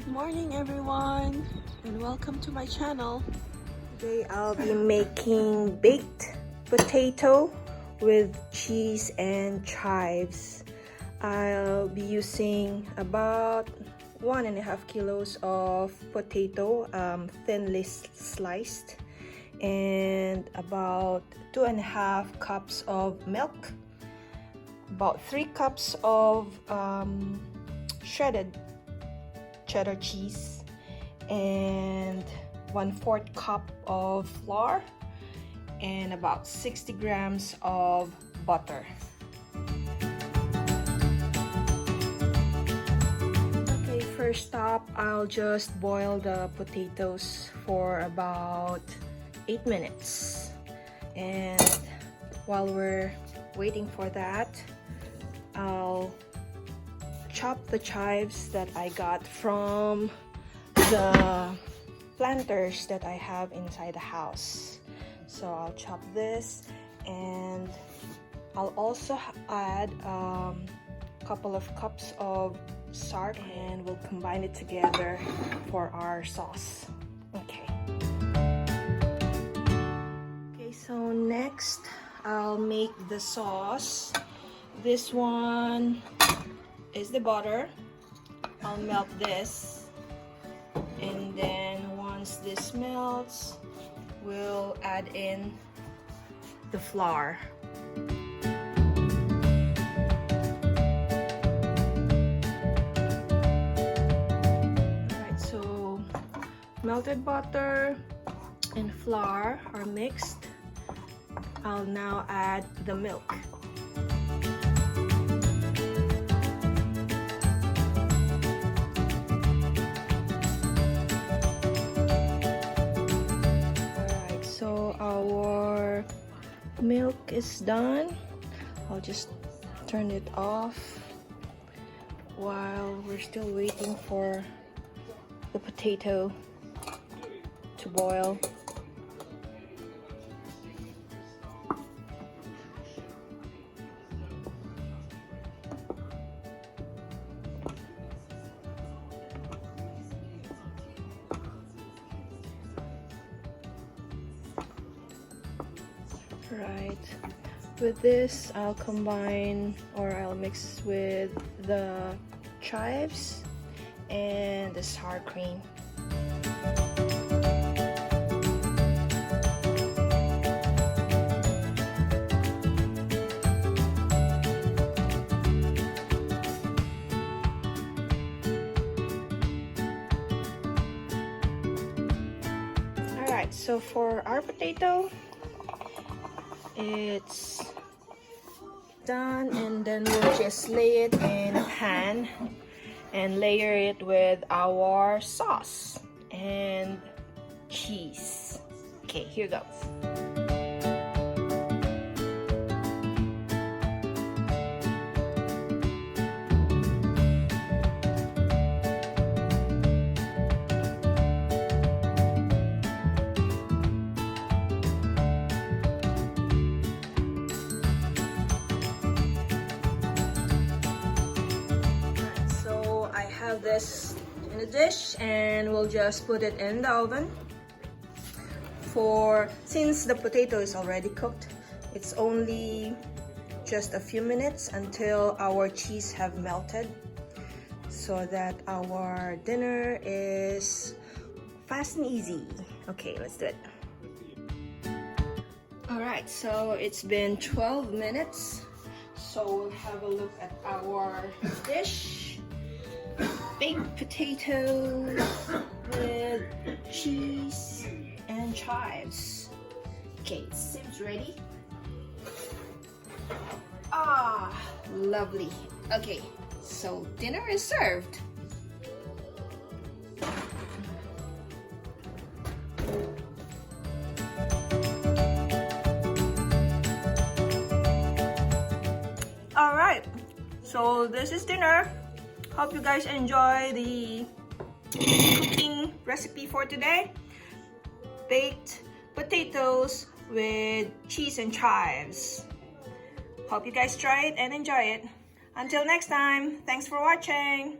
Good morning everyone and welcome to my channel. Today I'll be making baked potato with cheese and chives. I'll be using about 1.5 kilos of potato, thinly sliced, and about 2.5 cups of milk, about 3 cups of shredded cheddar cheese, and 1/4 cup of flour, and about 60 grams of butter. Okay, first up, I'll just boil the potatoes for about 8 minutes. And while we're waiting for that, I'll chop the chives that I got from the planters that I have inside the house. So I'll chop this, and I'll also add a couple of cups of salt, and we'll combine it together for our sauce. Okay, so next I'll make the sauce. This one is the butter. I'll melt this, and then once this melts, we'll add in the flour. Alright, so melted butter and flour are mixed. I'll now add the milk. Our milk is done. I'll just turn it off while we're still waiting for the potato to boil. Right, with this I'll combine, or I'll mix with the chives and the sour cream. Alright, so for our potato, it's done, and then we'll just lay it in a pan and layer it with our sauce and cheese. Okay, here goes. Have this in a dish, and we'll just put it in the oven since the potato is already cooked, it's only just a few minutes until our cheese have melted, so that our dinner is fast and easy. Okay, let's do it. Alright, so it's been 12 minutes, so we'll have a look at our dish. Baked potatoes with cheese and chives. Okay, it seems ready. Ah, lovely. Okay, so dinner is served. All right, so this is dinner. Hope you guys enjoy the cooking recipe for today. Baked potatoes with cheese and chives. Hope you guys try it and enjoy it. Until next time, thanks for watching.